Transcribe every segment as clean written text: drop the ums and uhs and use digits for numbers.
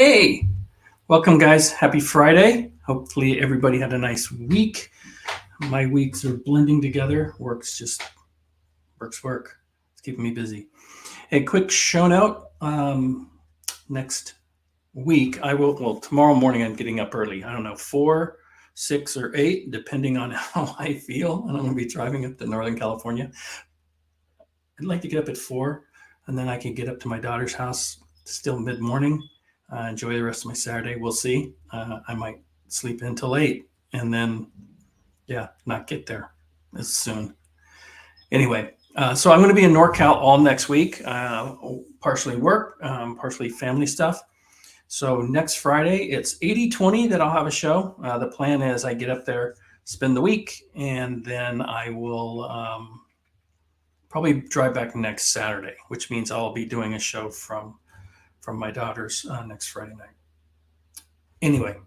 Hey, welcome guys. Happy Friday. Hopefully everybody had a nice week. My weeks are blending together. Works. It's keeping me busy. A quick show note. Next week, tomorrow morning I'm getting up early. I don't know, 4, 6, or 8, depending on how I feel. And I'm going to be driving up to Northern California. I'd like to get up at 4, and then I can get up to my daughter's house still mid-morning. Enjoy the rest of my Saturday. We'll see. I might sleep until 8 and then, not get there as soon. Anyway, so I'm going to be in NorCal all next week, partially work, partially family stuff. So next Friday, it's 80-20 that I'll have a show. The plan is I get up there, spend the week, and then I will probably drive back next Saturday, which means I'll be doing a show from my daughter's next Friday night. Anyway,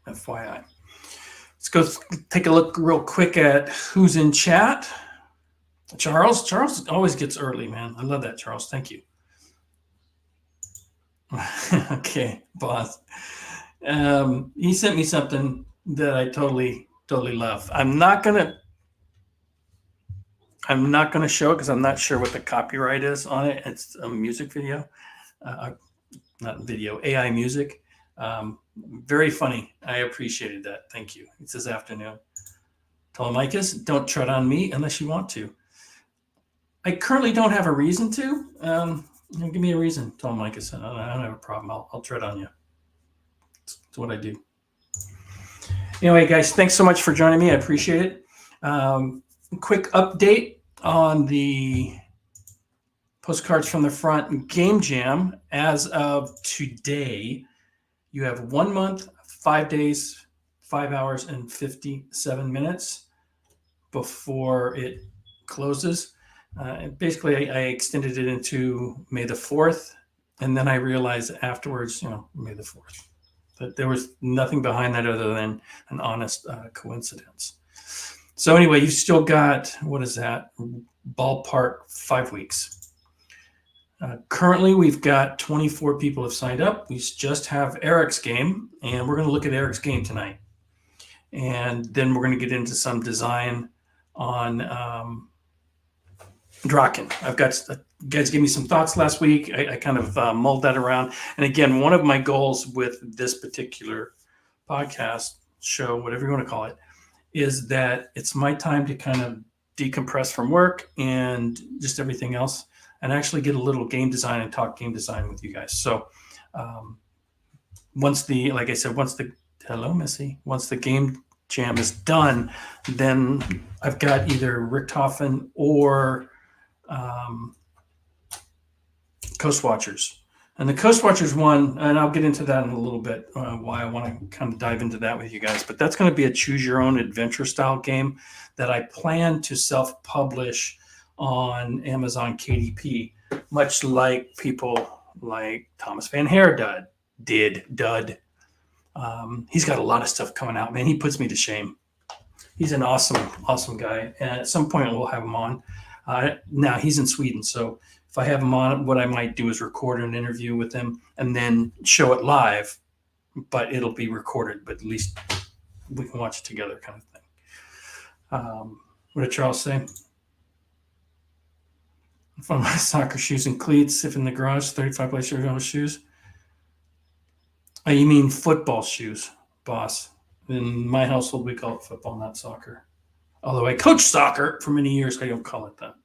FYI. Let's go take a look real quick at who's in chat. Charles always gets early, man. I love that, Charles. Thank you. Okay, boss. He sent me something that I totally love. I'm not gonna show it because I'm not sure what the copyright is on it. It's a music video. Not video, AI music. Very funny. I appreciated that. Thank you. It's this afternoon. Telemachus, don't tread on me unless you want to. I currently don't have a reason to. Give me a reason, Telemachus. I don't have a problem. I'll tread on you. It's what I do. Anyway, guys, thanks so much for joining me. I appreciate it. Quick update on the Postcards from the Front Game Jam. As of today, you have 1 month, 5 days, 5 hours, and 57 minutes before it closes. Basically, I extended it into May the 4th, and then I realized afterwards, May the 4th, that there was nothing behind that other than an honest coincidence. So anyway, you've still got, what is that, ballpark 5 weeks. Currently, we've got 24 people have signed up. We just have Erich's game, and we're going to look at Erich's game tonight. And then we're going to get into some design on Drachen. I've got, you guys gave me some thoughts last week. I kind of mulled that around. And again, one of my goals with this particular podcast show, whatever you want to call it, is that it's my time to kind of decompress from work and just everything else, and actually get a little game design and talk game design with you guys. So once the game jam is done, then I've got either Richtofen or Coast Watchers. And the Coast Watchers one, and I'll get into that in a little bit, why I want to kind of dive into that with you guys. But that's going to be a choose your own adventure style game that I plan to self-publish on Amazon KDP, much like people like Thomas Van Hare did. He's got a lot of stuff coming out, man. He puts me to shame. He's an awesome guy. And at some point we'll have him on. Now he's in Sweden, so if I have him on, what I might do is record an interview with him and then show it live, but it'll be recorded, but at least we can watch it together kind of thing. What did Charles say? From my soccer shoes and cleats, if in the garage, 35 place shoes. You mean football shoes, boss. In my household, we call it football, not soccer. Although I coached soccer for many years, I don't call it that.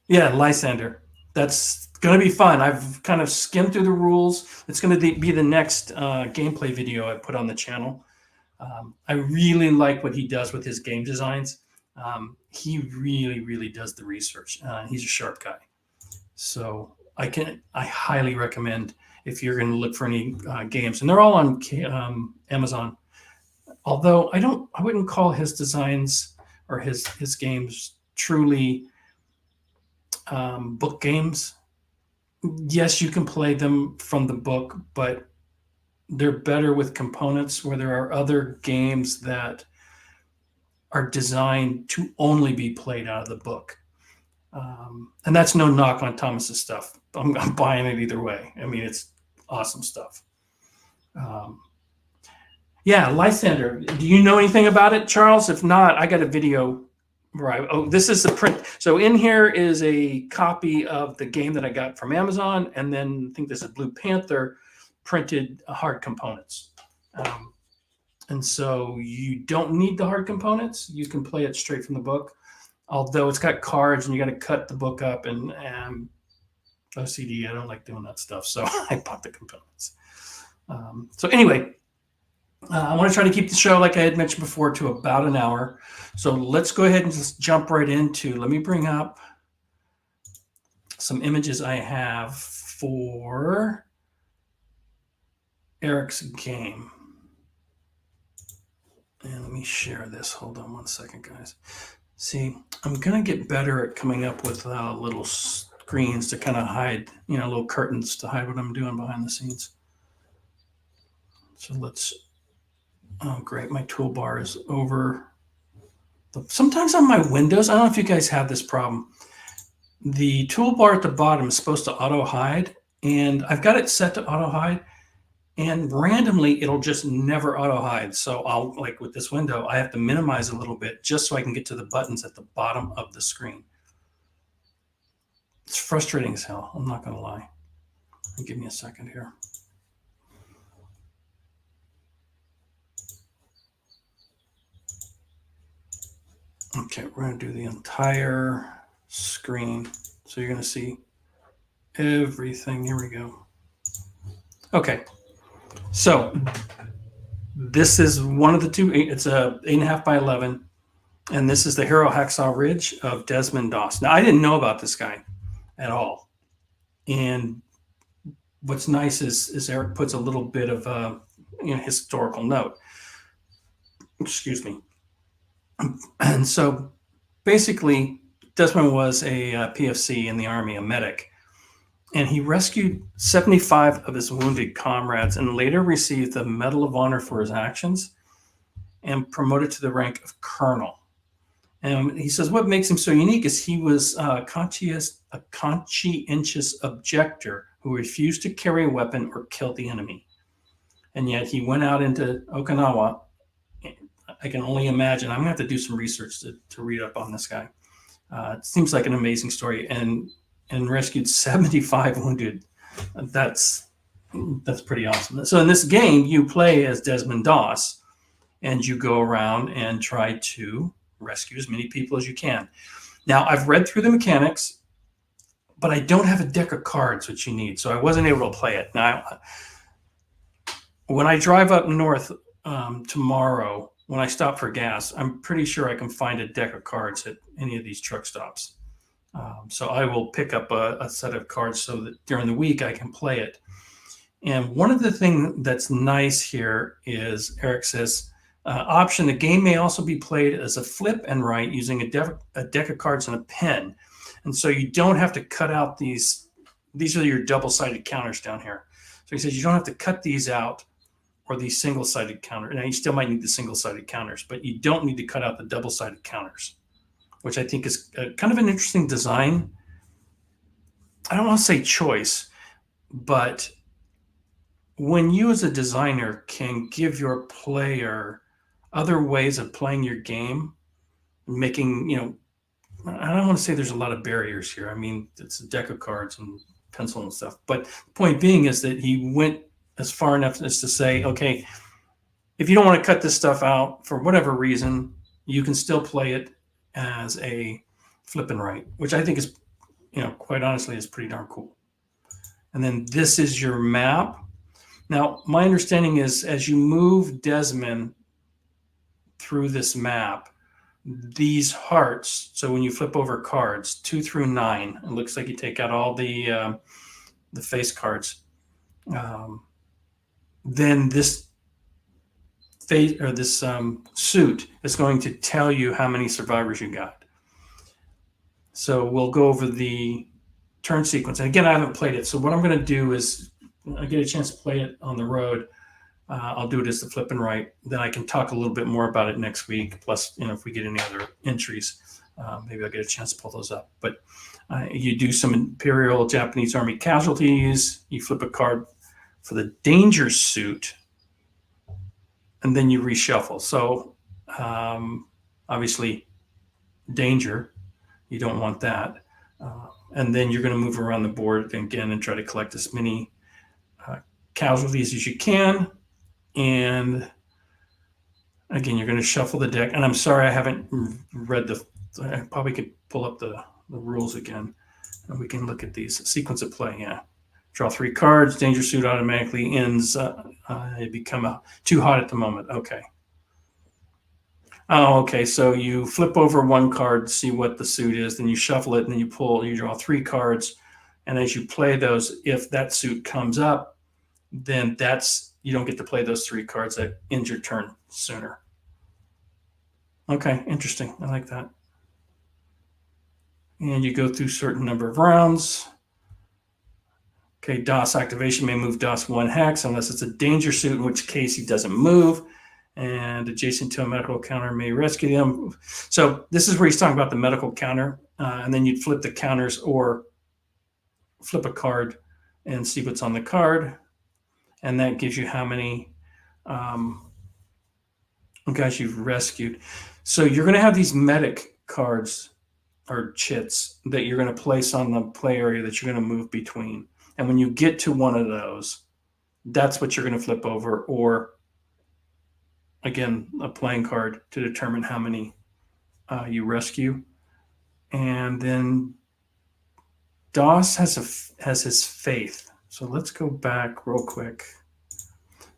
Yeah, Lysander. That's going to be fun. I've kind of skimmed through the rules. It's going to be the next gameplay video I put on the channel. I really like what he does with his game designs. He really does the research. He's a sharp guy. So I highly recommend if you're going to look for any games, and they're all on Amazon. Although I wouldn't call his designs or his games truly book games. Yes, you can play them from the book, but they're better with components, where there are other games that are designed to only be played out of the book. And that's no knock on Thomas's stuff. I'm buying it either way. I mean, it's awesome stuff. Yeah, Lysander. Do you know anything about it, Charles? If not, I got a video where this is the print. So in here is a copy of the game that I got from Amazon, and then I think this is Blue Panther printed hard components. And so you don't need the hard components. You can play it straight from the book, although it's got cards and you got to cut the book up and OCD. I don't like doing that stuff, so I bought the components. So anyway, I want to try to keep the show, like I had mentioned before, to about an hour. So let's go ahead and just jump right into. Let me bring up some images I have for Erich's game. And let me share this. Hold on one second, guys. See, I'm going to get better at coming up with little screens to kind of hide, little curtains to hide what I'm doing behind the scenes. So let's, oh, great. My toolbar is over. Sometimes on my windows, I don't know if you guys have this problem. The toolbar at the bottom is supposed to auto hide, and I've got it set to auto hide. And randomly, it'll just never auto hide. So I'll, like with this window, I have to minimize a little bit just so I can get to the buttons at the bottom of the screen. It's frustrating as hell. I'm not going to lie. Give me a second here. Okay, we're going to do the entire screen. So you're going to see everything. Here we go. Okay. So this is one of the two. It's a 8.5 by 11, and this is the Hero of Hacksaw Ridge of Desmond Doss. Now, I didn't know about this guy at all, and what's nice is Erich puts a little bit of a historical note. Excuse me. And so, basically, Desmond was a PFC in the Army, a medic. And he rescued 75 of his wounded comrades and later received the Medal of Honor for his actions and promoted to the rank of colonel. And he says what makes him so unique is he was a conscientious objector who refused to carry a weapon or kill the enemy. And yet he went out into Okinawa. I can only imagine. I'm going to have to do some research to read up on this guy. It seems like an amazing story. And rescued 75 wounded. That's pretty awesome. So in this game, you play as Desmond Doss, and you go around and try to rescue as many people as you can. Now, I've read through the mechanics, but I don't have a deck of cards, which you need, so I wasn't able to play it. Now, when I drive up north tomorrow, when I stop for gas, I'm pretty sure I can find a deck of cards at any of these truck stops. So I will pick up a set of cards so that during the week I can play it. And one of the things that's nice here is Erich says, option, the game may also be played as a flip and write using a deck of cards and a pen. And so you don't have to cut out these are your double-sided counters down here. So he says you don't have to cut these out or these single-sided counters. Now you still might need the single-sided counters, but you don't need to cut out the double-sided counters, which I think is kind of an interesting design. I don't want to say choice, but when you as a designer can give your player other ways of playing your game, making, I don't want to say there's a lot of barriers here. I mean, it's a deck of cards and pencil and stuff. But the point being is that he went as far enough as to say, okay, if you don't want to cut this stuff out for whatever reason, you can still play it as a flip and write, which I think is, quite honestly, is pretty darn cool. And then this is your map. Now, my understanding is as you move Desmond through this map, these hearts, so when you flip over cards 2 through 9, it looks like you take out all the face cards. Then this face or this suit is going to tell you how many survivors you got. So we'll go over the turn sequence. And again, I haven't played it. So what I'm going to do is I get a chance to play it on the road. I'll do it as the flip and write. Then I can talk a little bit more about it next week. Plus, if we get any other entries. Maybe I'll get a chance to pull those up. But you do some Imperial Japanese Army casualties. You flip a card for the danger suit, and then you reshuffle. So obviously, danger, you don't want that. And then you're going to move around the board again and try to collect as many casualties as you can. And again, you're going to shuffle the deck. And I'm sorry I haven't read I probably could pull up the rules again, and we can look at these. Sequence of play, yeah. Draw 3 cards. Danger suit automatically ends. You become too hot at the moment. Okay. Oh, okay. So you flip over 1 card, see what the suit is, then you shuffle it, and then you draw 3 cards. And as you play those, if that suit comes up, then you don't get to play those 3 cards. That ends your turn sooner. Okay, interesting. I like that. And you go through a certain number of rounds. Okay, DOS activation may move DOS 1 hex unless it's a danger suit, in which case he doesn't move. And adjacent to a medical counter may rescue them. So this is where he's talking about the medical counter. And then you'd flip the counters or flip a card and see what's on the card. And that gives you how many guys you've rescued. So you're going to have these medic cards or chits that you're going to place on the play area that you're going to move between. And when you get to one of those, that's what you're going to flip over, or again, a playing card to determine how many you rescue. And then DOS has his faith. So let's go back real quick.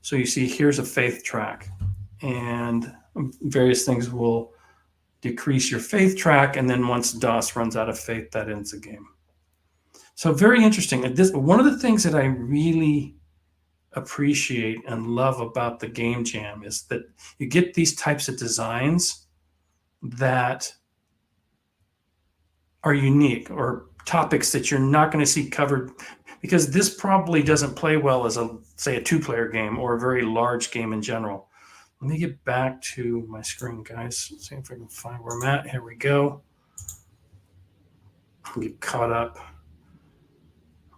So you see here's a faith track, and various things will decrease your faith track, and then once DOS runs out of faith, that ends the game. So very interesting. One of the things that I really appreciate and love about the Game Jam is that you get these types of designs that are unique, or topics that you're not going to see covered, because this probably doesn't play well as say a 2-player game or a very large game in general. Let me get back to my screen, guys. Let's see if I can find where I'm at. Here we go. I'll get caught up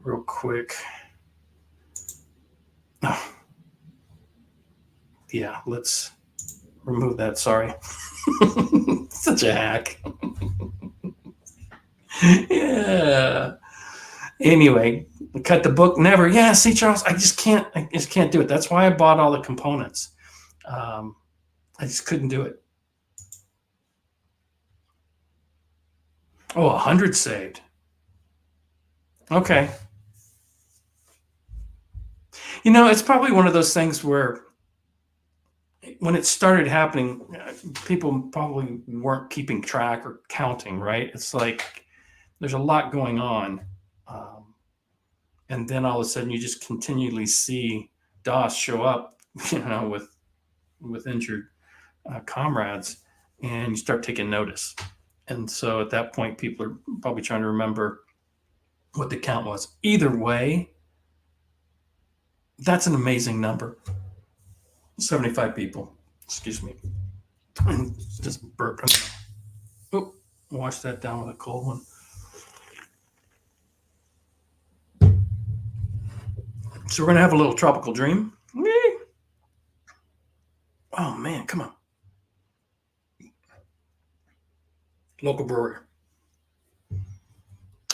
real quick. Oh. Yeah, let's remove that. Sorry. Such a hack. Yeah. Anyway, cut the book. Never. Yeah, see, Charles, I just can't do it. That's why I bought all the components. I just couldn't do it. Oh, 100 saved. Okay. It's probably one of those things where when it started happening, people probably weren't keeping track or counting, right? It's like there's a lot going on. And then all of a sudden you just continually see DOS show up, with injured comrades, and you start taking notice. And so at that point, people are probably trying to remember what the count was. Either way, that's an amazing number. 75 people. Excuse me. Just burping. Oh, wash that down with a cold one. So we're going to have a little tropical dream. Oh, man, come on. Local brewery.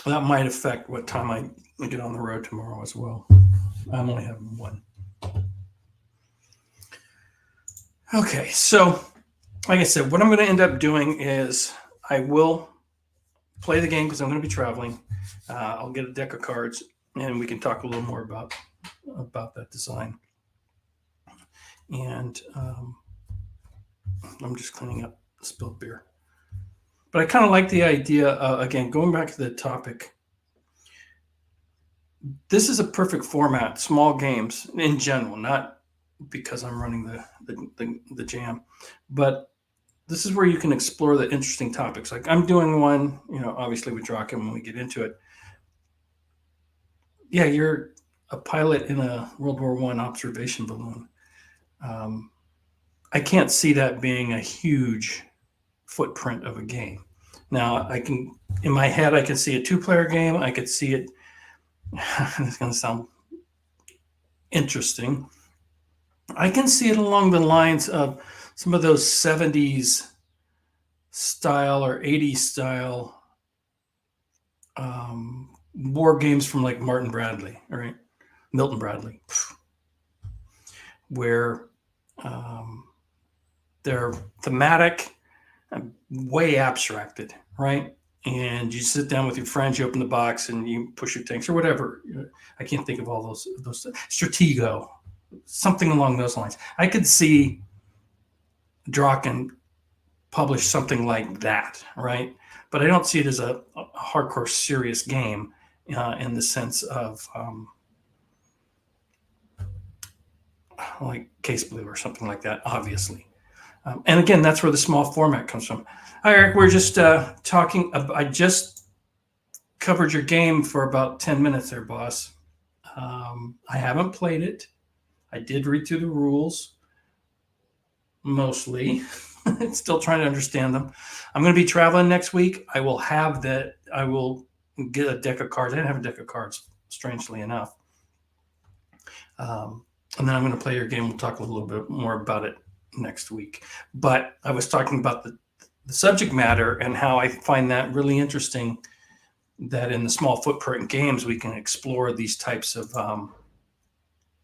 That might affect what time I get on the road tomorrow as well. I'm only having one. Okay, so like I said, what I'm going to end up doing is I will play the game because I'm going to be traveling. I'll get a deck of cards, and we can talk a little more about that design. And I'm just cleaning up spilled beer. But I kind of like the idea, again, going back to the topic. This is a perfect format, small games in general, not because I'm running the jam, but this is where you can explore the interesting topics. Like I'm doing one, obviously with Drachen when we get into it. Yeah, you're a pilot in a World War I observation balloon. I can't see that being a huge footprint of a game. Now in my head, I can see a 2-player game. I could see it. It's going to sound interesting. I can see it along the lines of some of those 70s style or 80s style war games from like Milton Bradley, where they're thematic, way abstracted, right? And you sit down with your friends, you open the box, and you push your tanks or whatever. I can't think of all those Stratego, something along those lines. I could see Drachen publish something like that, right? But I don't see it as a hardcore serious game in the sense of like Case Blue or something like that, obviously. And again, that's where the small format comes from. Hi, Eric. We're just talking. I just covered your game for about 10 minutes there, boss. I haven't played it. I did read through the rules, mostly. Still trying to understand them. I'm going to be traveling next week. I will get a deck of cards. I didn't have a deck of cards, strangely enough. And then I'm going to play your game. We'll talk a little bit more about it next week. But I was talking about the subject matter and how I find that really interesting, that in the small footprint games, we can explore these types of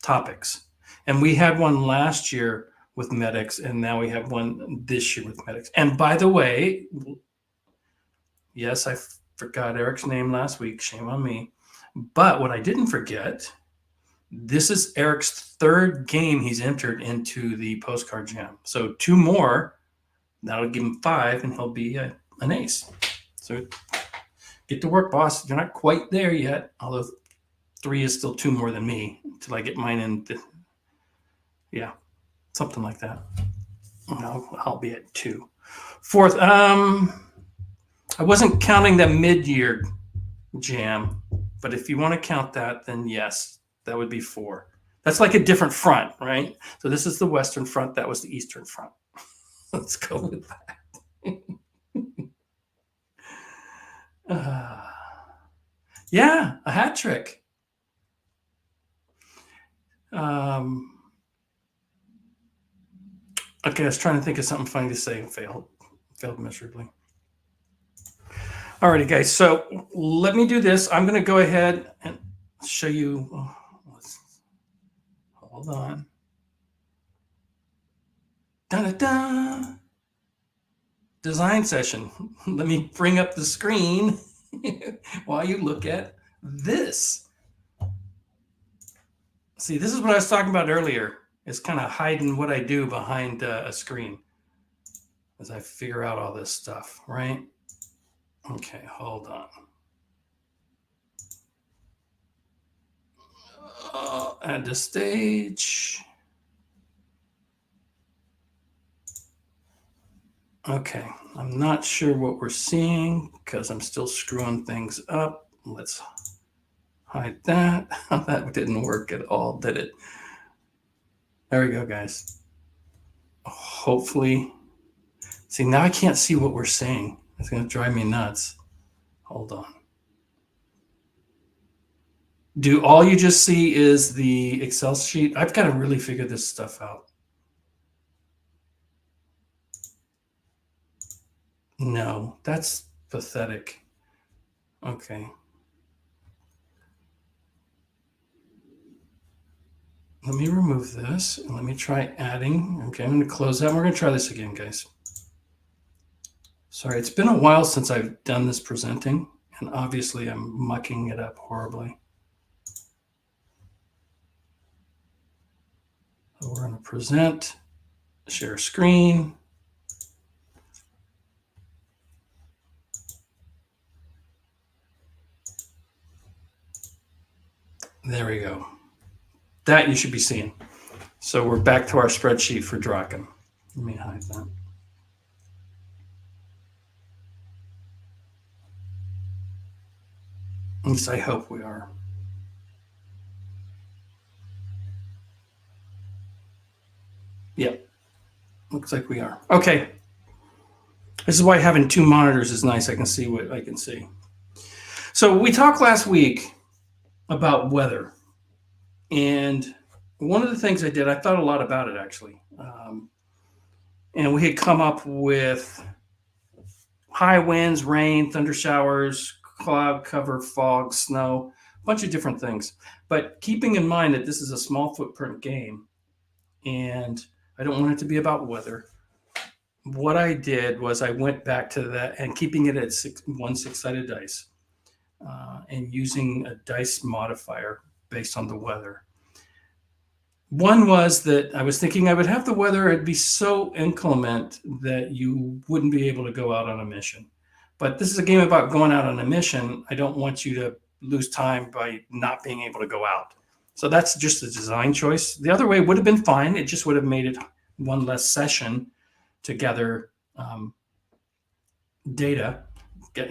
topics. And we had one last year with medics, and now we have one this year with medics. And by the way, yes, I forgot Eric's name last week. Shame on me. But what I didn't forget, this is Eric's 3rd game he's entered into the Postcard Jam. So 2 more, that'll give him 5, and he'll be an ace. So get to work, boss. You're not quite there yet, although 3 is still 2 more than me until I get mine in. Yeah, something like that. I'll be at 2. 4th, I wasn't counting the mid-year jam, but if you want to count that, then yes, that would be 4. That's like a different front, right? So this is the Western Front. That was the Eastern Front. Let's go with that. Yeah, a hat trick. Okay, I was trying to think of something funny to say and failed miserably. Alrighty, guys. So let me do this. I'm going to go ahead and show you. Hold on. Da-da-da. Design session. Let me bring up the screen while you look at this. See, this is what I was talking about earlier. It's kind of hiding what I do behind a screen as I figure out all this stuff, right? Okay, hold on. Add to stage. Okay, I'm not sure what we're seeing because I'm still screwing things up. Let's hide that. That didn't work at all, did it? There we go, guys. Hopefully. See, now I can't see what we're saying. It's going to drive me nuts. Hold on. Do all you just see is the Excel sheet? I've got to really figure this stuff out. No, that's pathetic. Okay. Let me remove this and let me try adding. Okay, I'm going to close that. We're going to try this again, guys. Sorry, it's been a while since I've done this presenting, and obviously I'm mucking it up horribly. So we're going to present, share screen. There we go. That you should be seeing. So we're back to our spreadsheet for Drachen. Let me hide that. At least I hope we are. Yep. Looks like we are. Okay. This is why having two monitors is nice. I can see what I can see. So we talked last week about weather. And one of the things I did, I thought a lot about it actually. And we had come up with high winds, rain, thunder showers, cloud cover, fog, snow, a bunch of different things. But keeping in mind that this is a small footprint game and I don't want it to be about weather, what I did was I went back to that and keeping it at one six-sided dice and using a dice modifier based on the weather. One was that I was thinking I would have the weather, it'd be so inclement that you wouldn't be able to go out on a mission. But this is a game about going out on a mission. I don't want you to lose time by not being able to go out. So that's just a design choice. The other way would have been fine. It just would have made it one less session to gather data, get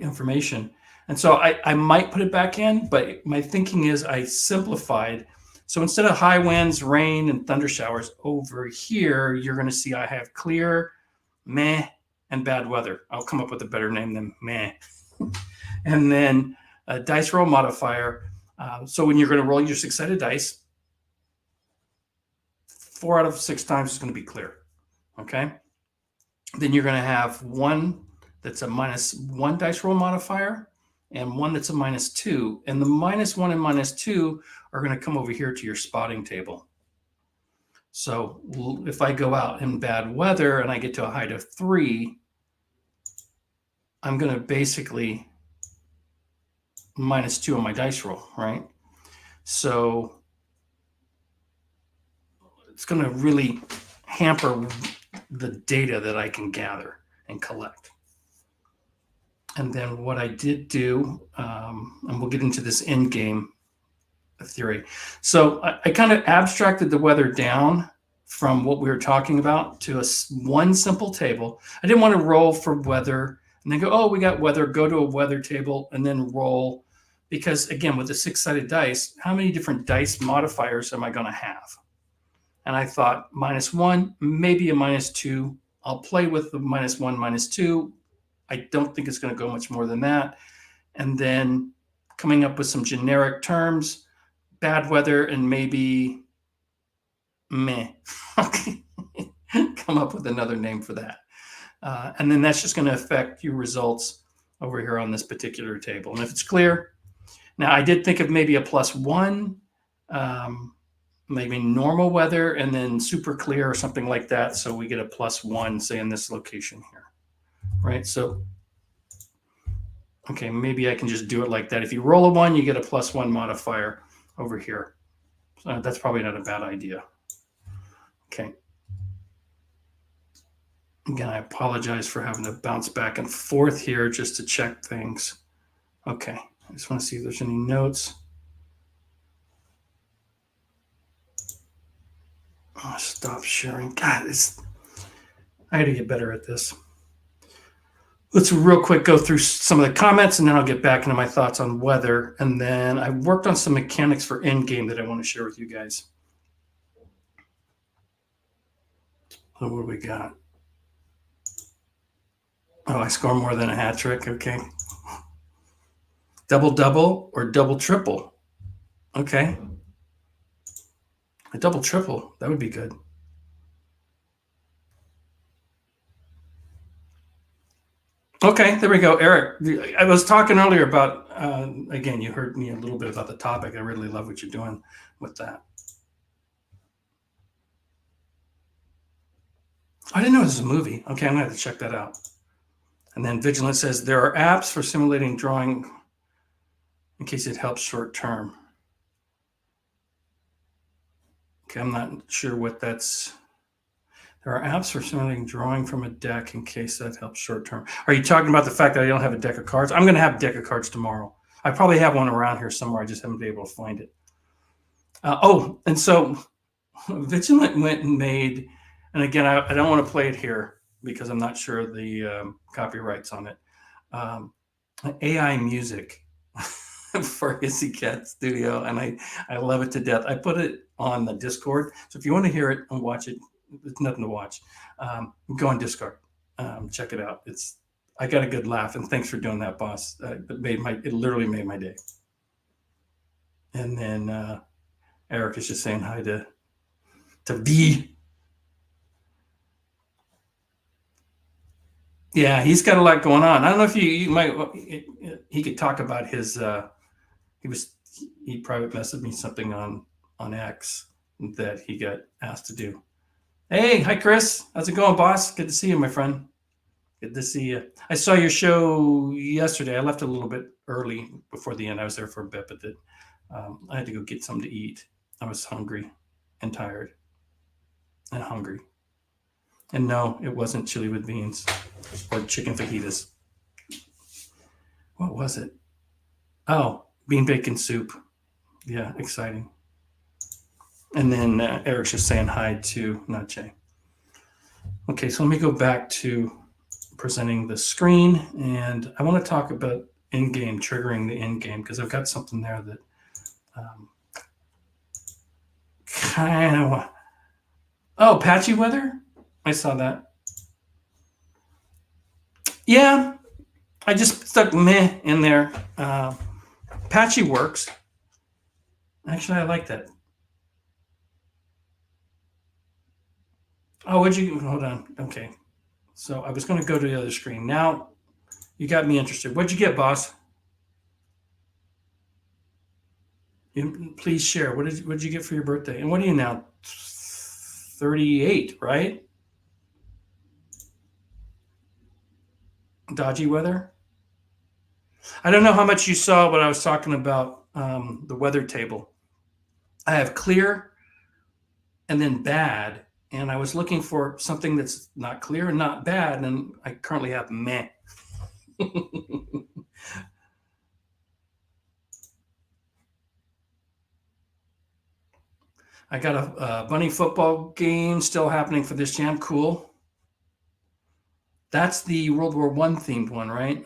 information. And so I might put it back in, but my thinking is I simplified. So instead of high winds, rain, and thunder showers, over here, you're going to see I have clear, meh, and bad weather. I'll come up with a better name than meh. And then a dice roll modifier. So when you're going to roll your six-sided dice, 4 out of 6 times is going to be clear. Okay? Then you're going to have one that's a -1 dice roll modifier and one that's a -2. And the -1 and -2 are going to come over here to your spotting table. So if I go out in bad weather and I get to a height of 3, I'm going to basically -2 on my dice roll, right? So it's going to really hamper the data that I can gather and collect. And then what I did do, and we'll get into this end game theory. So I kind of abstracted the weather down from what we were talking about to one simple table. I didn't want to roll for weather and then go, oh, we got weather, go to a weather table and then roll. Because again, with the six-sided dice, how many different dice modifiers am I going to have? And I thought -1, maybe a -2. I'll play with the -1, -2. I don't think it's going to go much more than that. And then coming up with some generic terms, bad weather, and maybe meh. Come up with another name for that. And then that's just going to affect your results over here on this particular table. And if it's clear, now I did think of maybe a +1, maybe normal weather, and then super clear or something like that. So we get a +1, say in this location here, right? So, okay, maybe I can just do it like that. If you roll a 1, you get a +1 modifier over here. So that's probably not a bad idea. Okay. Again, I apologize for having to bounce back and forth here just to check things. Okay, I just want to see if there's any notes. Oh, stop sharing. God, I got to get better at this. Let's real quick go through some of the comments, and then I'll get back into my thoughts on weather. And then I worked on some mechanics for endgame that I want to share with you guys. So what do we got? Oh, I score more than a hat trick. Okay. Double or double triple. Okay. A double triple. That would be good. Okay, there we go. Erich, I was talking earlier about, again, you heard me a little bit about the topic. I really love what you're doing with that. I didn't know this was a movie. Okay, I'm going to have to check that out. And then Vigilant says, there are apps for simulating drawing in case it helps short term. Okay, I'm not sure what that's. There are apps for simulating drawing from a deck in case that helps short term. Are you talking about the fact that I don't have a deck of cards? I'm going to have a deck of cards tomorrow. I probably have one around here somewhere. I just haven't been able to find it. And so Vigilant went and made, and again, I don't want to play it here because I'm not sure the copyrights on it. AI music for Hissy Cat Studio, and I love it to death. I put it on the Discord, so if you want to hear it and watch it, it's nothing to watch. Go on Discord. check it out. I got a good laugh, and thanks for doing that, boss. It literally made my day. And then Erich is just saying hi to V. Yeah, he's got a lot going on. I don't know if you might. He could talk about his. He private messaged me something on X that he got asked to do. Hey, hi Chris. How's it going, boss? Good to see you, my friend. Good to see you. I saw your show yesterday. I left a little bit early before the end. I was there for a bit, but I had to go get something to eat. I was hungry and tired and hungry. And no, it wasn't chili with beans or chicken fajitas. What was it? Oh, bean bacon soup. Yeah, exciting. And then Eric's just saying hi to not Jay. Okay, so let me go back to presenting the screen, and I want to talk about in-game, triggering the in-game, because I've got something there that kind of... Oh, patchy weather? I saw that. Yeah, I just stuck meh in there. Patchy works. Actually, I like that. Oh, hold on. Okay. So I was going to go to the other screen. Now you got me interested. What'd you get, boss? Please share. What did you get for your birthday? And what are you now? 38, right? Dodgy weather? I don't know how much you saw what I was talking about, the weather table. I have clear and then bad, and I was looking for something that's not clear and not bad, and I currently have meh. I got a bunny football game still happening for this jam. Cool. That's the World War I themed one, right?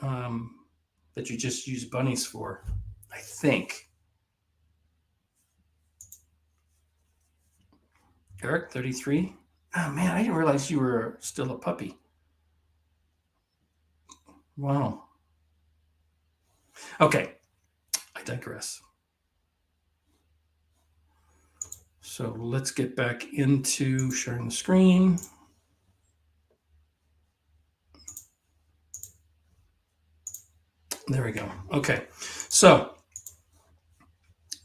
That you just use bunnies for, I think. Erich, 33. Oh man, I didn't realize you were still a puppy. Wow. Okay, I digress. So let's get back into sharing the screen. There we go. Okay, so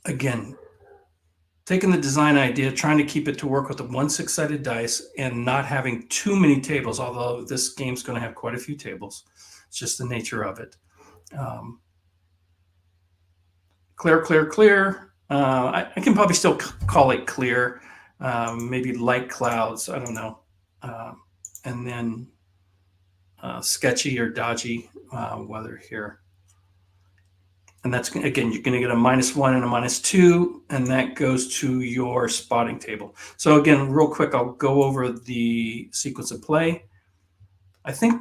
again, taking the design idea, trying to keep it to work with the 1 6-sided dice and not having too many tables, although this game's going to have quite a few tables. It's just the nature of it. Clear, clear, clear. I can probably still call it clear, maybe light clouds, I don't know. And then sketchy or dodgy weather here. And that's, again, you're going to get a -1 and a -2, and that goes to your spotting table. So again, real quick, I'll go over the sequence of play. I think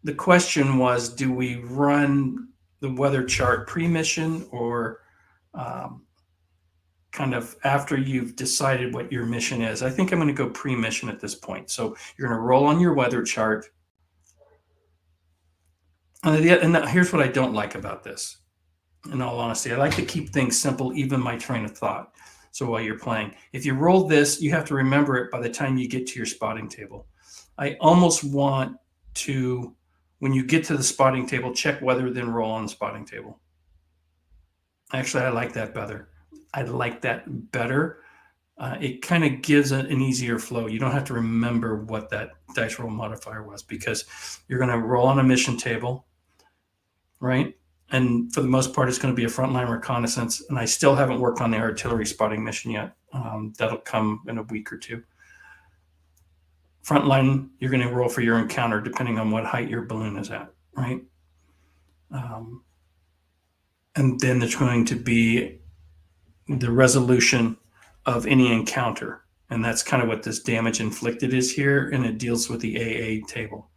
the question was, do we run the weather chart pre-mission or kind of after you've decided what your mission is? I think I'm going to go pre-mission at this point. So you're going to roll on your weather chart. And here's what I don't like about this. In all honesty, I like to keep things simple, even my train of thought. So while you're playing, if you roll this, you have to remember it by the time you get to your spotting table. I almost want to, when you get to the spotting table, check weather, then roll on the spotting table. Actually, I like that better. It kind of gives an easier flow. You don't have to remember what that dice roll modifier was, because you're going to roll on a mission table, right? And for the most part, it's going to be a frontline reconnaissance. And I still haven't worked on the artillery spotting mission yet. That'll come in a week or two. Frontline, you're going to roll for your encounter depending on what height your balloon is at, right? And then there's going to be the resolution of any encounter. And that's kind of what this damage inflicted is here. And it deals with the AA table,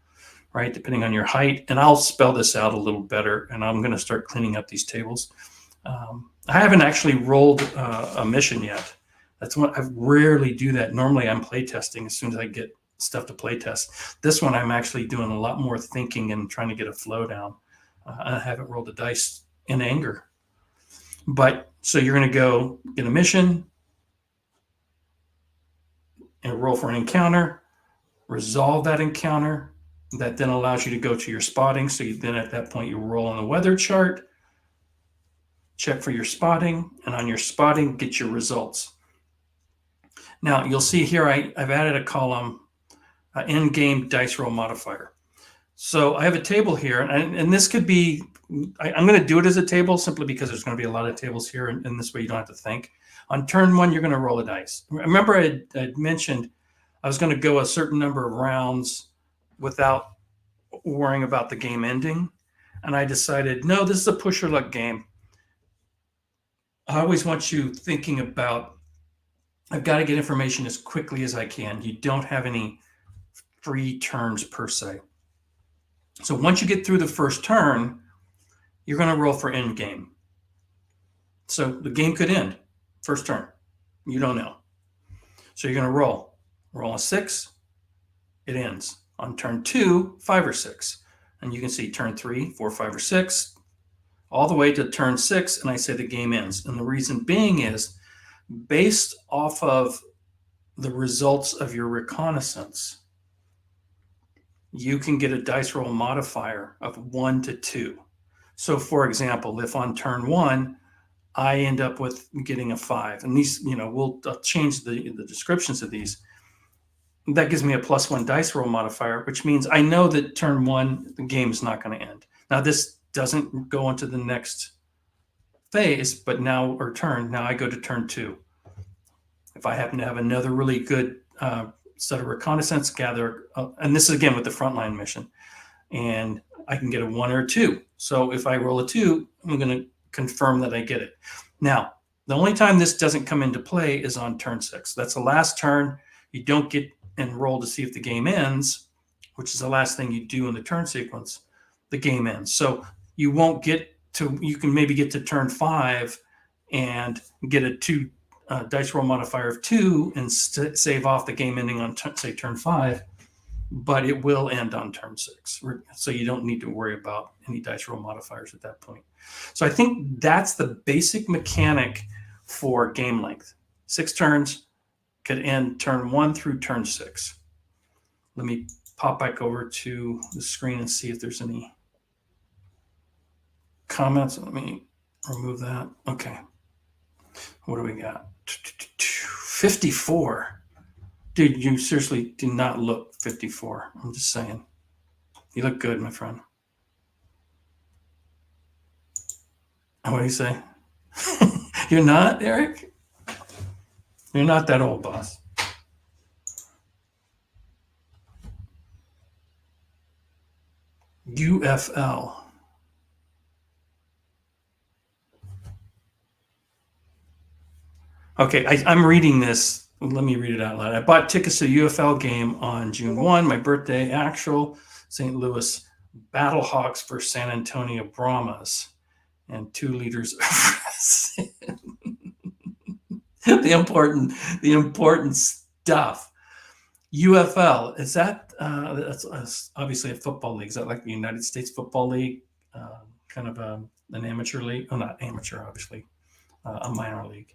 right? Depending on your height. And I'll spell this out a little better, and I'm going to start cleaning up these tables. I haven't actually rolled a mission yet. That's what I rarely do that. Normally I'm play testing as soon as I get stuff to play test. This one, I'm actually doing a lot more thinking and trying to get a flow down. I haven't rolled the dice in anger. But so you're going to go get a mission and roll for an encounter, resolve that encounter. That then allows you to go to your spotting. So then at that point, you roll on the weather chart, check for your spotting, and on your spotting, get your results. Now, you'll see here I've added a column, in-game dice roll modifier. So I have a table here, and this could be, I'm going to do it as a table simply because there's going to be a lot of tables here, and this way you don't have to think. On turn one, you're going to roll a dice. Remember I'd mentioned I was going to go a certain number of rounds without worrying about the game ending. And I decided, no, this is a push or luck game. I always want you thinking about, I've got to get information as quickly as I can. You don't have any free turns per se. So once you get through the first turn, you're going to roll for end game. So the game could end first turn. You don't know. So you're going to roll a 6, it ends. On turn 2, 5 or 6. And you can see turn 3, 4, 5 or 6, all the way to turn 6, and I say the game ends. And the reason being is based off of the results of your reconnaissance, you can get a dice roll modifier of 1 to 2. So for example, if on turn 1, I end up with getting a 5, and these, I'll change the descriptions of these. That gives me a +1 dice roll modifier, which means I know that turn 1, the game's not going to end. Now, this doesn't go into the next phase, but now I go to turn 2. If I happen to have another really good set of reconnaissance, gather, and this is again with the frontline mission, and I can get a 1 or 2. So if I roll a 2, I'm going to confirm that I get it. Now, the only time this doesn't come into play is on turn 6. That's the last turn. You don't get and roll to see if the game ends, which is the last thing you do in the turn sequence. The game ends. So you won't get to, you can maybe get to turn 5 and get a 2 dice roll modifier of 2 and save off the game ending on, say, turn 5, but it will end on turn 6. So you don't need to worry about any dice roll modifiers at that point. So I think that's the basic mechanic for game length. 6 turns, could end turn 1 through turn 6. Let me pop back over to the screen and see if there's any comments. Let me remove that. Okay. What do we got? 54. Dude, you seriously do not look 54. I'm just saying. You look good, my friend. What do you say? You're not, Erich? You're not that old, boss. UFL. Okay, I'm reading this. Let me read it out loud. I bought tickets to the UFL game on June 1, my birthday, actual St. Louis Battlehawks versus San Antonio Brahmas, and 2 liters of the important stuff. UFL, is that that's obviously a football league? Is that like the United States Football League, kind of an amateur league? Oh, not amateur, obviously, a minor league.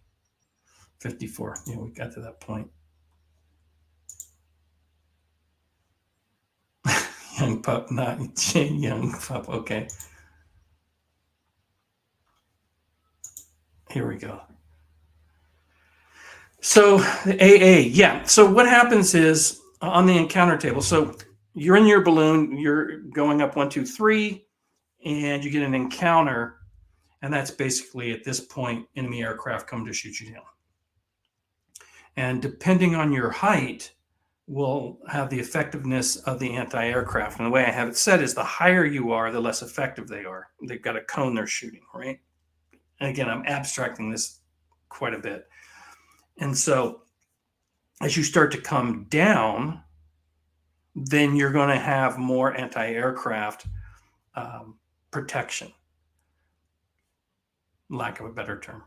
54. Yeah, we got to that point. Young pup, not young pup. Okay. Here we go. So the AA, yeah. So what happens is on the encounter table, so you're in your balloon, you're going up 1, 2, 3, and you get an encounter, and that's basically at this point enemy aircraft come to shoot you down. And depending on your height will have the effectiveness of the anti-aircraft. And the way I have it set is the higher you are, the less effective they are. They've got a cone they're shooting, right? And again, I'm abstracting this quite a bit. And so as you start to come down, then you're going to have more anti-aircraft protection, lack of a better term.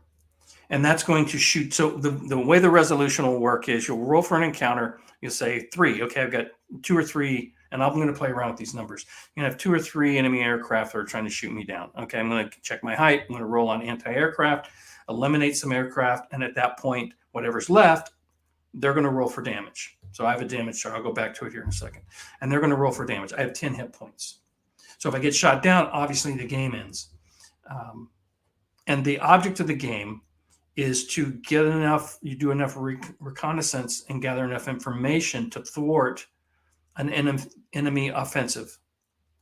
and that's going to shoot. So the way the resolution will work is you'll roll for an encounter. You'll say 3. Okay, I've got 2 or 3, and I'm going to play around with these numbers. You're going to have 2 or 3 enemy aircraft that are trying to shoot me down. Okay, I'm going to check my height. I'm going to roll on anti-aircraft, eliminate some aircraft, and at that point, whatever's left, they're going to roll for damage. So I have a damage chart. I'll go back to it here in a second. And they're going to roll for damage. I have 10 hit points. So if I get shot down, obviously the game ends. And the object of the game is to get enough, you do enough reconnaissance and gather enough information to thwart an enemy offensive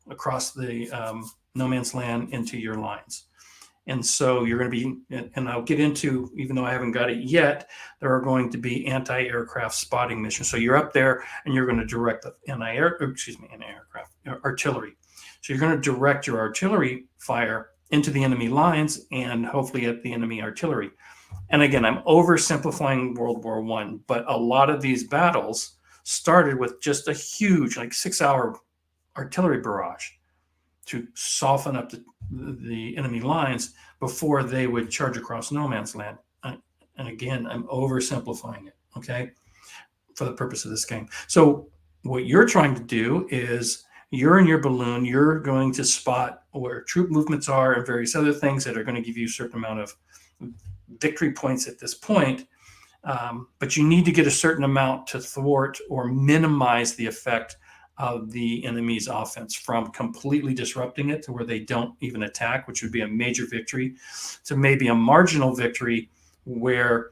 across the no man's land into your lines. And so you're going to be, and I'll get into, even though I haven't got it yet, there are going to be anti-aircraft spotting missions. So you're up there and you're going to direct the anti-aircraft artillery. So you're going to direct your artillery fire into the enemy lines and hopefully at the enemy artillery. And again, I'm oversimplifying World War I, but a lot of these battles started with just a huge, like 6-hour artillery barrage to soften up the enemy lines before they would charge across no man's land. And again, I'm oversimplifying it, okay, for the purpose of this game. So what you're trying to do is you're in your balloon, you're going to spot where troop movements are and various other things that are going to give you a certain amount of victory points at this point. But you need to get a certain amount to thwart or minimize the effect of the enemy's offense, from completely disrupting it to where they don't even attack, which would be a major victory, to maybe a marginal victory where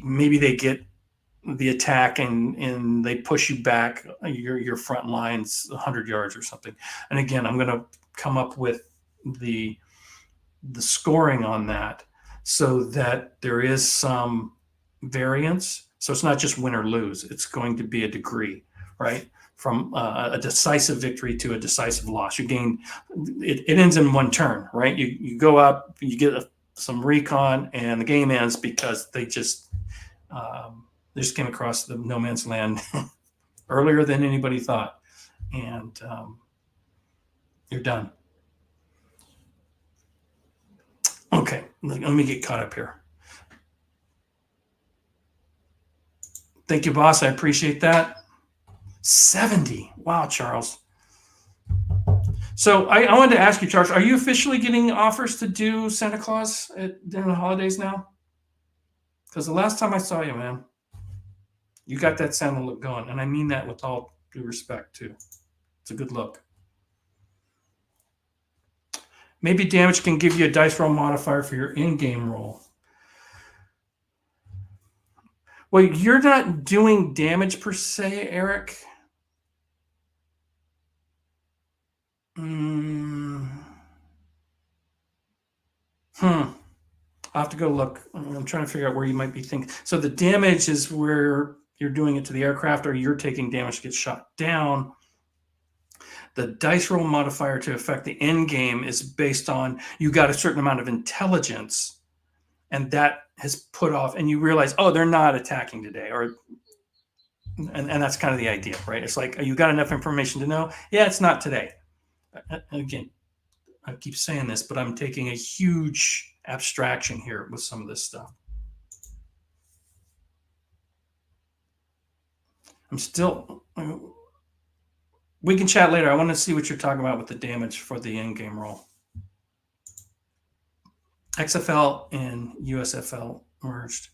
maybe they get the attack and they push you back your front lines 100 yards or something. And again, I'm going to come up with the scoring on that so that there is some variance. So it's not just win or lose. It's going to be a degree, right? From a decisive victory to a decisive loss. You gain, it ends in one turn, right? You go up, you get some recon, and the game ends because they just came across the no man's land earlier than anybody thought, and you're done. Okay, let me get caught up here. Thank you, boss. I appreciate that. 70. Wow, Charles. So I wanted to ask you, Charles, are you officially getting offers to do Santa Claus during the holidays now? Because the last time I saw you, man, you got that Santa look going. And I mean that with all due respect, too. It's a good look. Maybe damage can give you a dice roll modifier for your in-game roll. Well, you're not doing damage per se, Erich. I'll have to go look. I'm trying to figure out where you might be thinking. So the damage is where you're doing it to the aircraft or you're taking damage to get shot down. The dice roll modifier to affect the end game is based on you got a certain amount of intelligence, and that has put off, and you realize, oh, they're not attacking today, and that's kind of the idea, right? It's like, you got enough information to know, yeah, it's not today. Again, I keep saying this, but I'm taking a huge abstraction here with some of this stuff. We can chat later. I want to see what you're talking about with the damage for the in-game roll. XFL and USFL merged.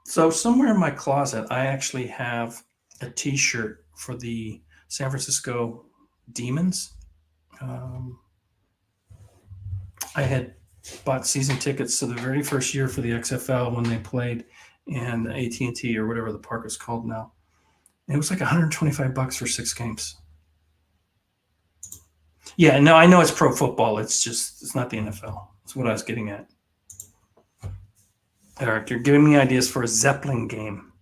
So somewhere in my closet, I actually have a T-shirt for the San Francisco Demons. I had bought season tickets to the very first year for the XFL when they played in AT&T or whatever the park is called now. And it was like $125 for 6 games. Yeah, no, I know it's pro football. It's not the NFL. That's what I was getting at. Erich, you're giving me ideas for a Zeppelin game.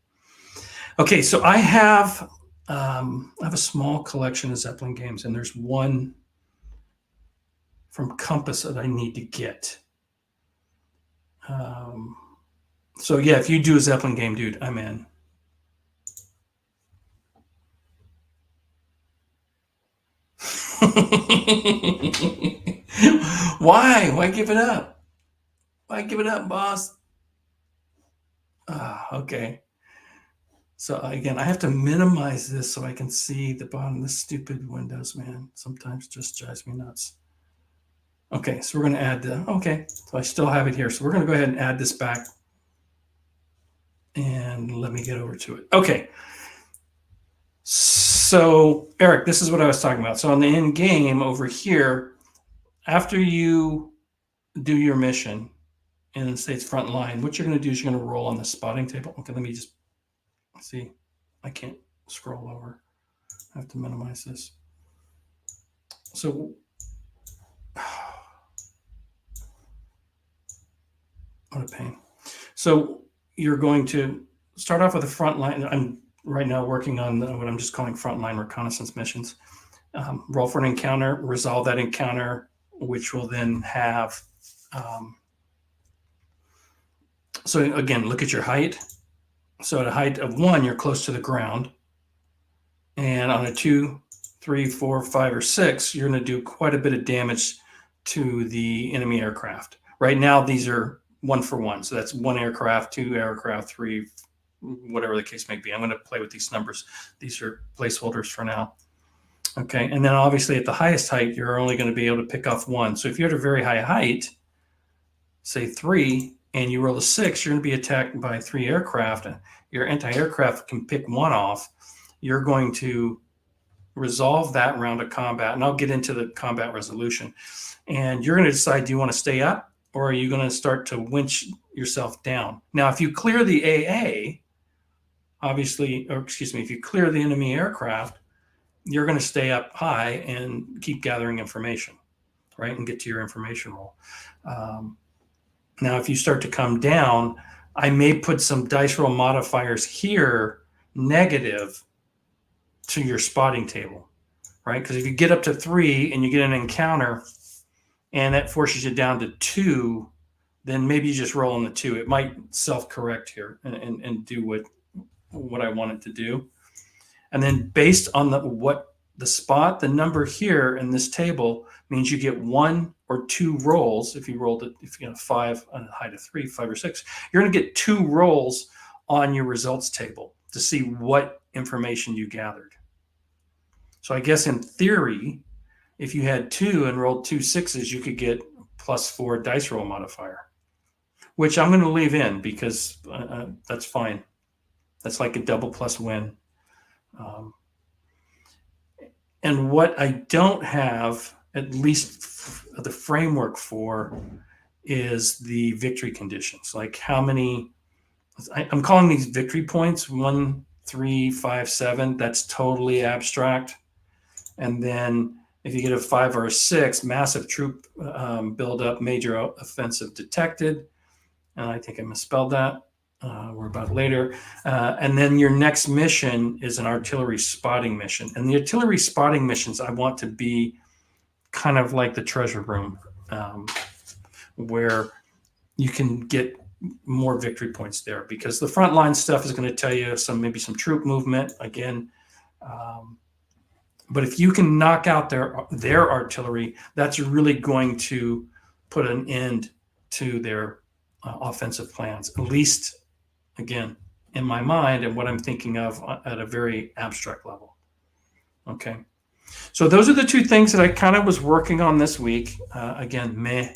Okay, so I have a small collection of Zeppelin games, and there's one from Compass that I need to get. So yeah, if you do a Zeppelin game, dude, I'm in. Why? Why give it up? Why give it up, boss? Okay. So again, I have to minimize this so I can see the bottom of this stupid Windows, man. Sometimes just drives me nuts. Okay, so we're going to add okay, so I still have it here. So we're going to go ahead and add this back. And let me get over to it. Okay. So Eric, this is what I was talking about. So on the end game over here, after you do your mission and it states front line, what you're going to do is you're going to roll on the spotting table. Okay, let me just see. I can't scroll over. I have to minimize this. So what a pain. So you're going to start off with a front line. I'm right now working on what I'm just calling frontline reconnaissance missions. Roll for an encounter, resolve that encounter, which will then have. So again, look at your height. So at a height of 1, you're close to the ground. And on a 2, 3, 4, 5, or 6, you're going to do quite a bit of damage to the enemy aircraft. Right now, these are 1 for 1. So that's 1 aircraft, 2 aircraft, 3, whatever the case may be. I'm going to play with these numbers. These are placeholders for now. Okay, and then obviously at the highest height, you're only going to be able to pick off 1. So if you're at a very high height, say 3, and you roll a 6, you're going to be attacked by 3 aircraft. Your anti-aircraft can pick 1 off. You're going to resolve that round of combat, and I'll get into the combat resolution. And you're going to decide, do you want to stay up, or are you going to start to winch yourself down? Now, if you clear the AA, obviously, or excuse me, if you clear the enemy aircraft, you're going to stay up high and keep gathering information, right, and get to your information roll. Now, if you start to come down, I may put some dice roll modifiers here, negative, to your spotting table, right? Because if you get up to 3 and you get an encounter and that forces you down to 2, then maybe you just roll on the 2. It might self-correct here and do what I want it to do. And then based on the spot, the number here in this table means you get 1 or 2 rolls. If you rolled it, if you get a 5 on a height of 3, 5 or 6, you're going to get 2 rolls on your results table to see what information you gathered. So I guess in theory, if you had 2 and rolled 2 6s, you could get +4 dice roll modifier, which I'm going to leave in because that's fine. That's like a double plus win. And what I don't have, at least the framework for, is the victory conditions. Like how many, I'm calling these victory points, 1, 3, 5, 7. That's totally abstract. And then if you get a 5 or a 6, massive troop buildup, major offensive detected. And I think I misspelled that. We're about later. And then your next mission is an artillery spotting mission. And the artillery spotting missions, I want to be kind of like the treasure room, where you can get more victory points there, because the frontline stuff is going to tell you maybe some troop movement again. But if you can knock out their artillery, that's really going to put an end to their offensive plans, at least, again, in my mind and what I'm thinking of at a very abstract level. Okay. So those are the 2 things that I kind of was working on this week. Again,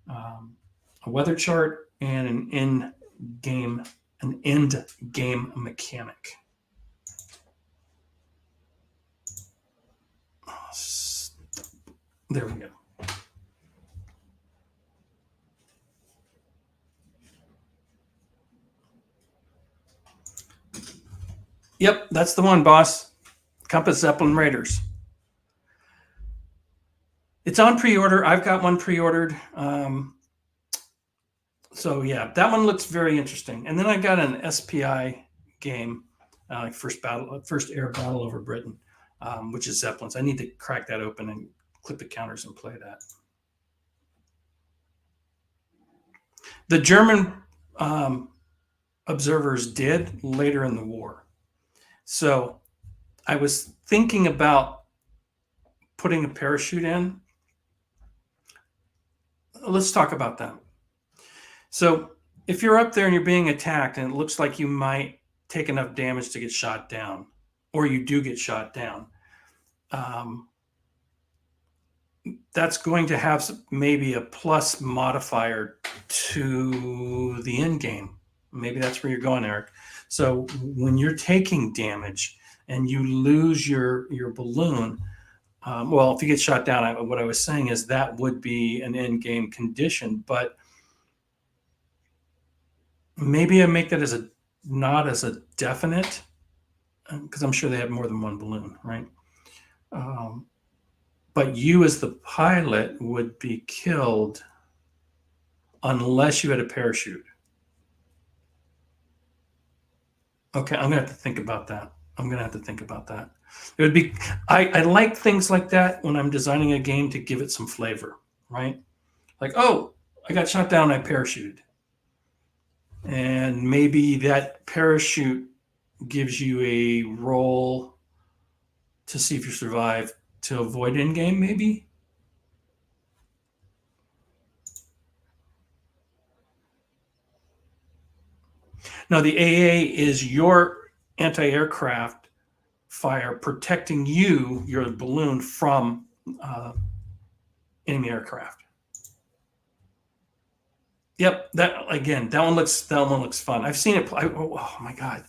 a weather chart and an end game mechanic. There we go. Yep, that's the one, boss. Compass Zeppelin Raiders. It's on pre-order. I've got one pre-ordered. So yeah, that one looks very interesting. And then I got an SPI game, first air battle over Britain, which is Zeppelins. I need to crack that open and clip the counters and play that. The German observers did later in the war. So I was thinking about putting a parachute in. Let's talk about that. So if you're up there and you're being attacked and it looks like you might take enough damage to get shot down, or you do get shot down, that's going to have maybe a plus modifier to the end game. Maybe that's where you're going, Eric. So when you're taking damage and you lose your balloon, well, if you get shot down, what I was saying is that would be an end game condition, but maybe I make that as not as a definite, because I'm sure they have more than one balloon, right? But you as the pilot would be killed unless you had a parachute. Okay, I'm gonna have to think about that. It would be, I like things like that when I'm designing a game to give it some flavor, right? Like, oh, I got shot down, I parachuted. And maybe that parachute gives you a roll to see if you survive to avoid end game, maybe. Now, the AA is your anti-aircraft fire protecting you, your balloon, from enemy aircraft. Yep, that one looks fun. I've seen it. Oh my god!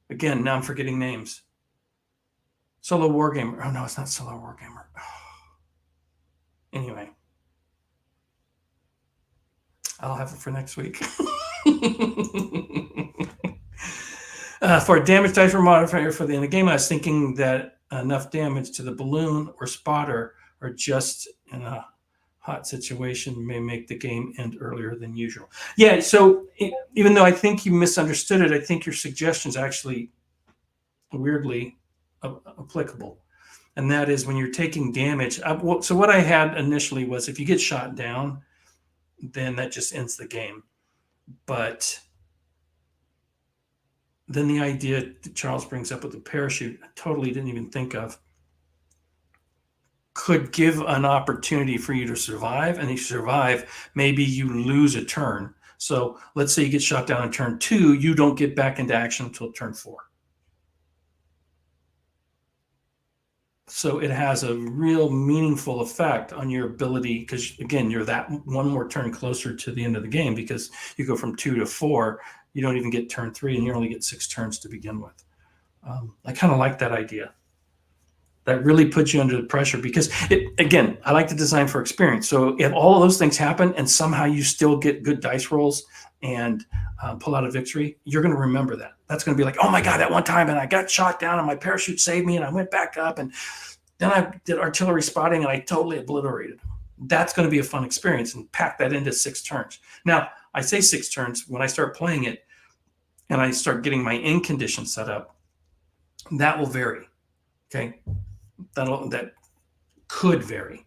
Again, now I'm forgetting names. Solo Wargamer. Oh no, it's not Solo Wargamer. Anyway, I'll have it for next week. For damage dice modifier for the end of the game, I was thinking that enough damage to the balloon or spotter or just in a hot situation may make the game end earlier than usual. Yeah, so even though I think you misunderstood it, I think your suggestion is actually weirdly applicable. And that is when you're taking damage. So what I had initially was if you get shot down, then that just ends the game. But then the idea that Charles brings up with the parachute, I totally didn't even think of, could give an opportunity for you to survive. And if you survive, maybe you lose a turn. So let's say you get shot down in turn 2, you don't get back into action until turn 4. So it has a real meaningful effect on your ability, because again, you're that one more turn closer to the end of the game, because you go from 2 to 4, you don't even get turn 3, and you only get 6 turns to begin with. I kind of like that idea. That really puts you under the pressure, because again, I like to design for experience. So if all of those things happen and somehow you still get good dice rolls and pull out a victory, you're going to remember that. That's going to be like, oh my God, that one time and I got shot down and my parachute saved me and I went back up and then I did artillery spotting and I totally obliterated them. That's going to be a fun experience, and pack that into 6 turns. Now, I say 6 turns. When I start playing it and I start getting my end condition set up, that will vary. Okay. That could vary.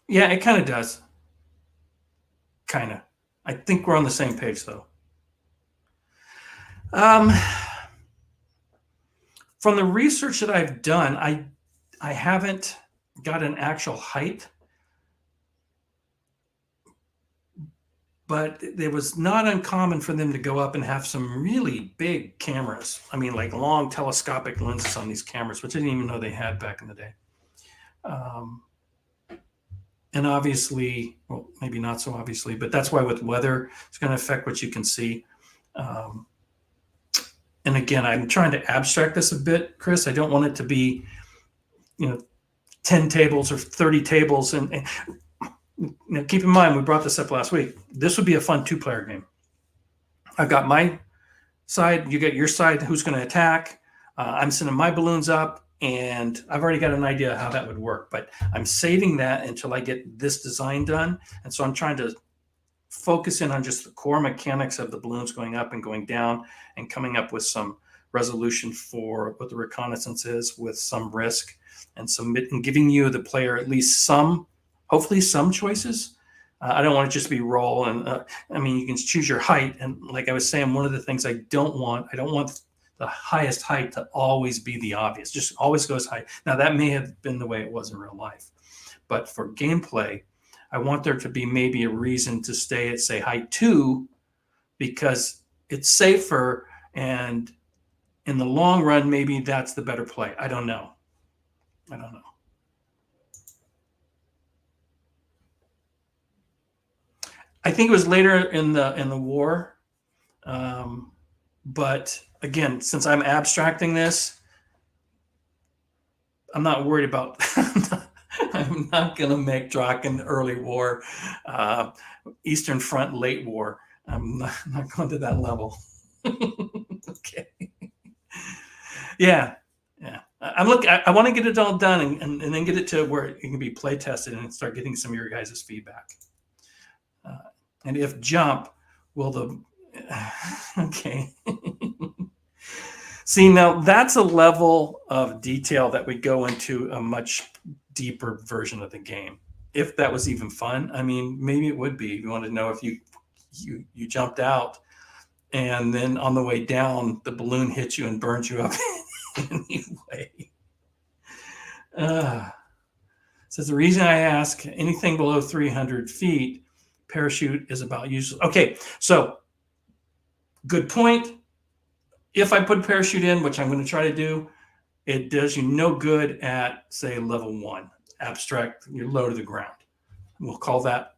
Yeah, it kind of does. Kind of. I think we're on the same page, though. From the research that I've done, I haven't got an actual height, but it was not uncommon for them to go up and have some really big cameras. I mean, like long telescopic lenses on these cameras, which I didn't even know they had back in the day. And obviously, well, maybe not so obviously, but that's why with weather, it's going to affect what you can see. And again, I'm trying to abstract this a bit, Chris. I don't want it to be, 10 tables or 30 tables. And keep in mind, we brought this up last week. This would be a fun 2-player game. I've got my side, you get your side, who's going to attack. I'm sending my balloons up, and I've already got an idea how that would work, but I'm saving that until I get this design done. And so I'm trying to focus in on just the core mechanics of the balloons going up and going down, and coming up with some resolution for what the reconnaissance is with some risk, and giving you, the player, at least hopefully some choices. I don't want it just to be roll. And you can choose your height. And like I was saying, one of the things I don't want the highest height to always be the obvious, just always goes high. Now that may have been the way it was in real life, but for gameplay, I want there to be maybe a reason to stay at, say, height 2, because it's safer, and in the long run, maybe that's the better play. I don't know. I think it was later in the war, but again, since I'm abstracting this, I'm not worried about. I'm not going to make Drachen early war, Eastern Front late war. I'm not going to that level. Okay. Yeah. I'm looking. I want to get it all done and then get it to where it can be play tested and start getting some of your guys' feedback. And if jump, will the okay. See, now that's a level of detail that we go into a much deeper version of the game. If that was even fun, I mean, maybe it would be. If you want to know if you jumped out, and then on the way down, the balloon hits you and burns you up anyway. Says the reason I ask, anything below 300 feet, parachute is about useless. Okay, so good point. If I put parachute in, which I'm going to try to do, it does you no good at, say, level 1, abstract, you're low to the ground. We'll call that.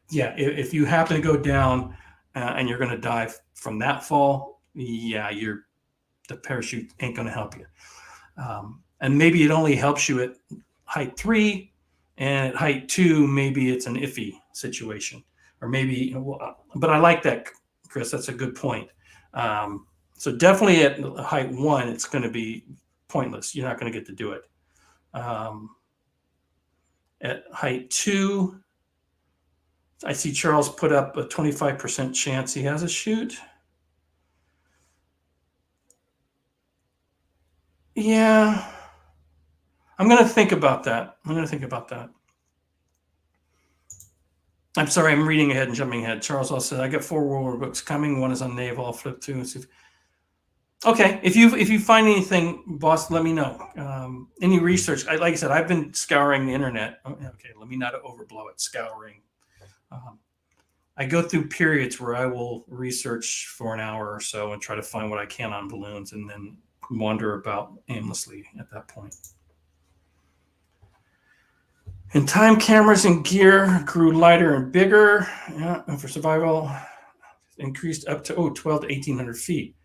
Yeah, if you happen to go down and you're going to die from that fall, yeah, the parachute ain't going to help you. And maybe it only helps you at height 3, and at height 2, maybe it's an iffy situation. Or maybe, but I like that, Chris. That's a good point. So definitely at height 1, it's going to be pointless. You're not going to get to do it. At height 2, I see Charles put up a 25% chance he has a shoot. Yeah. I'm going to think about that. I'm sorry, I'm reading ahead and jumping ahead. Charles also said, I got 4 World War books coming. One is on naval. I'll flip to and see. Okay, if you find anything, boss, let me know. Any research? Like I said, I've been scouring the internet. Okay, let me not overblow it. Scouring. I go through periods where I will research for an hour or so and try to find what I can on balloons, and then wander about aimlessly at that point. And time cameras and gear grew lighter and bigger. Yeah, for survival, increased up to 12 to 1,800 feet.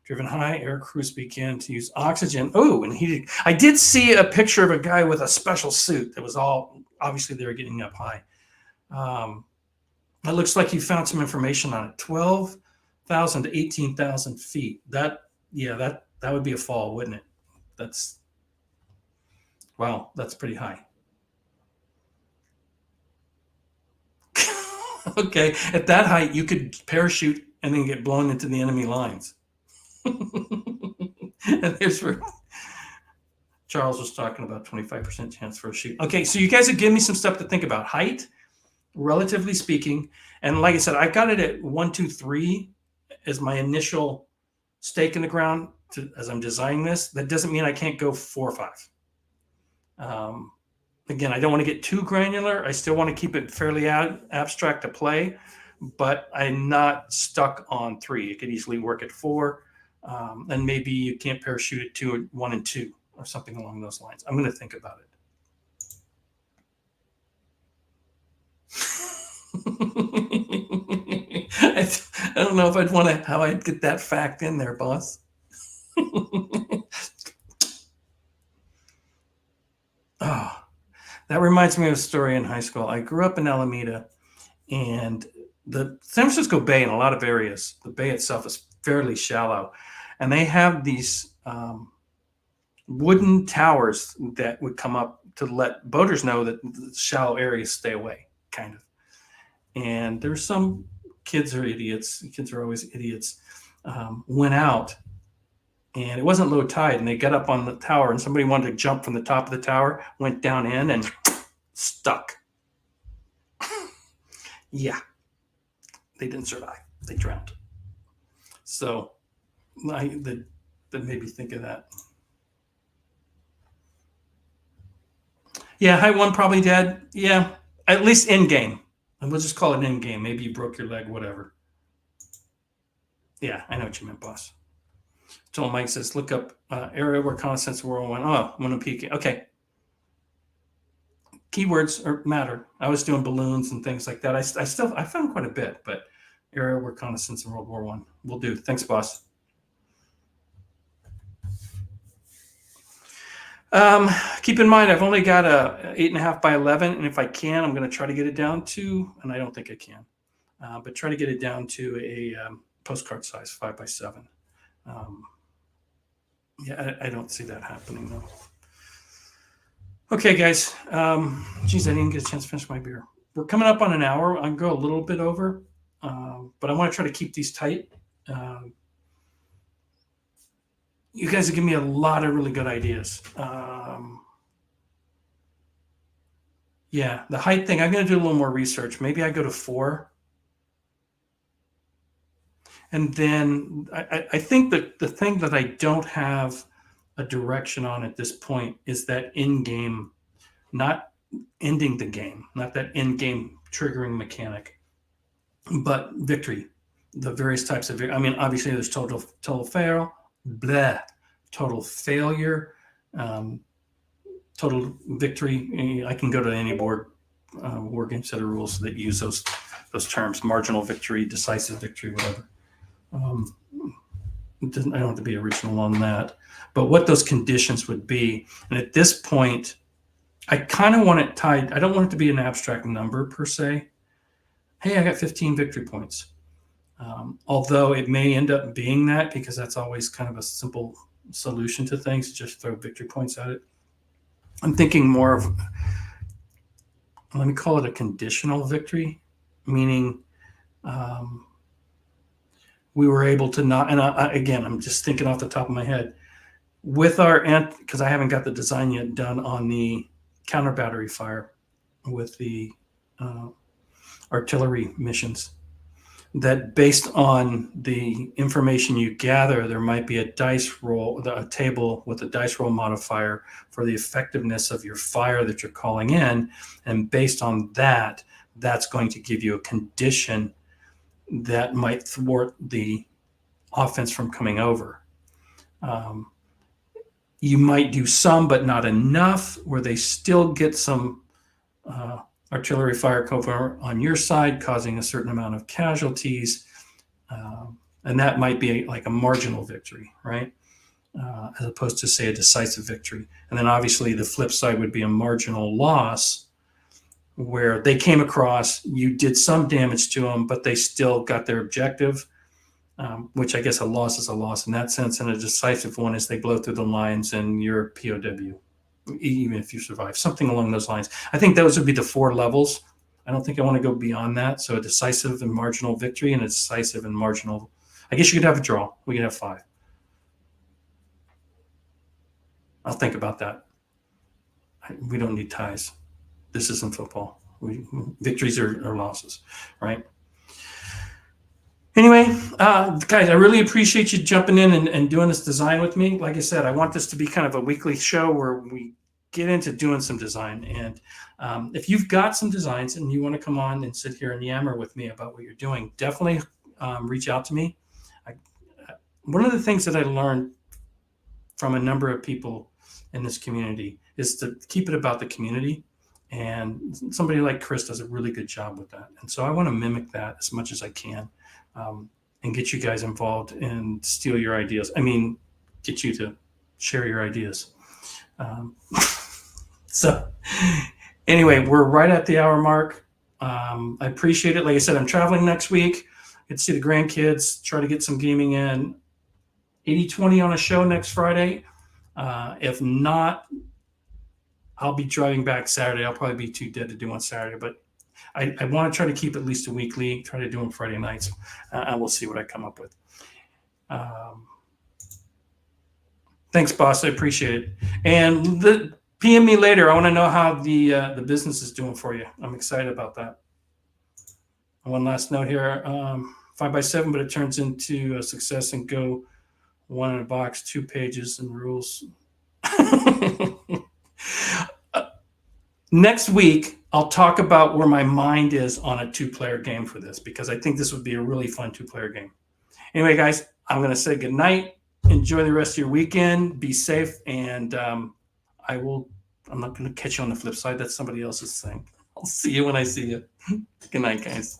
Driven high, air crews began to use oxygen. Oh, and I did see a picture of a guy with a special suit that was all, obviously they were getting up high. It looks like you found some information on it. 12,000 to 18,000 feet. That would be a fall, wouldn't it? Wow, that's pretty high. Okay, at that height, you could parachute and then get blown into the enemy lines. And here's where Charles was talking about 25% chance for a shoot. Okay, so you guys have given me some stuff to think about. Height, relatively speaking, and like I said, I got it at 1, 2, 3 as my initial stake in the ground as I'm designing this. That doesn't mean I can't go 4 or 5. Again, I don't want to get too granular. I still want to keep it fairly abstract to play, but I'm not stuck on 3. It could easily work at 4, and maybe you can't parachute at 2, 1, and 2, or something along those lines. I'm going to think about it. I don't know if I'd want to, how I'd get that fact in there, boss. Oh. That reminds me of a story in high school. I grew up in Alameda, and the San Francisco Bay, in a lot of areas, the bay itself is fairly shallow. And they have these wooden towers that would come up to let boaters know that the shallow areas stay away, kind of. And there's some kids are idiots. Kids are always idiots. Went out, and it wasn't low tide, and they got up on the tower, and somebody wanted to jump from the top of the tower, went down in, and stuck. Yeah, they didn't survive. They drowned. So that made me think of that. Yeah, height one probably dead. Yeah, at least in game. And we'll just call it in game. Maybe you broke your leg, whatever. Yeah, I know what you meant, boss. Joel Mike says, look up area reconnaissance World 1. Oh, I'm going to peek. Okay. Keywords matter. I was doing balloons and things like that. I found quite a bit, but area reconnaissance in World War One will do. Thanks, boss. Keep in mind, I've only got a 8.5 by 11, and if I can, I'm going to try to get it down to, and I don't think I can, but try to get it down to a postcard size, 5 by 7. Yeah, I don't see that happening though. Okay, guys. Geez, I didn't get a chance to finish my beer. We're coming up on an hour. I'm going to go a little bit over, but I want to try to keep these tight. You guys have given me a lot of really good ideas. Yeah, the height thing, I'm going to do a little more research. Maybe I go to 4. And then I think that the thing that I don't have a direction on at this point is that in-game, not ending the game, not that in-game triggering mechanic, but victory, the various types of victory. I mean, obviously there's total fail, total failure, total victory. I can go to any board war game set of rules that use those terms: marginal victory, decisive victory, whatever. I don't have to be original on that, but what those conditions would be. And at this point, I kind of want it tied. I don't want it to be an abstract number per se. Hey, I got 15 victory points. Although it may end up being that, because that's always kind of a simple solution to things, just throw victory points at it. I'm thinking more of, let me call it a conditional victory, meaning we were able to not, and again, I'm just thinking off the top of my head, with our, because I haven't got the design yet done on the counter battery fire with the artillery missions, that based on the information you gather, there might be a dice roll, a table with a dice roll modifier for the effectiveness of your fire that you're calling in. And based on that, that's going to give you a condition that might thwart the offense from coming over. You might do some, but not enough, where they still get some artillery fire cover on your side, causing a certain amount of casualties. And that might be like a marginal victory, right? As opposed to, say, a decisive victory. And then obviously the flip side would be a marginal loss, where they came across, you did some damage to them, but they still got their objective, which I guess a loss is a loss in that sense. And a decisive one is they blow through the lines and you're POW, even if you survive, something along those lines. I think those would be the 4 levels. I don't think I want to go beyond that. So a decisive and marginal victory, and a decisive and marginal, I guess you could have a draw. We could have 5. I'll think about that. We don't need ties. This isn't football. Victories are losses, right? Anyway, guys, I really appreciate you jumping in and doing this design with me. Like I said, I want this to be kind of a weekly show where we get into doing some design. And if you've got some designs and you want to come on and sit here and yammer with me about what you're doing, definitely reach out to me. One of the things that I learned from a number of people in this community is to keep it about the community. And somebody like Chris does a really good job with that. And so I want to mimic that as much as I can, and get you guys involved and steal your ideas. I mean, get you to share your ideas. So anyway, we're right at the hour mark. I appreciate it. Like I said, I'm traveling next week. Get to see the grandkids, try to get some gaming in. 80/20 on a show next Friday. If not, I'll be driving back Saturday. I'll probably be too dead to do on Saturday, but I want to try to keep at least a weekly, try to do them Friday nights. And we'll see what I come up with. Thanks, boss. I appreciate it. And PM me later. I want to know how the business is doing for you. I'm excited about that. One last note here, 5 by 7, but it turns into a success and go 1 in a box, 2 pages and rules. Next week, I'll talk about where my mind is on a 2-player game for this, because I think this would be a really fun 2-player game. Anyway, guys, I'm going to say good night. Enjoy the rest of your weekend. Be safe. And I'm not going to catch you on the flip side. That's somebody else's thing. I'll see you when I see you. Good night, guys.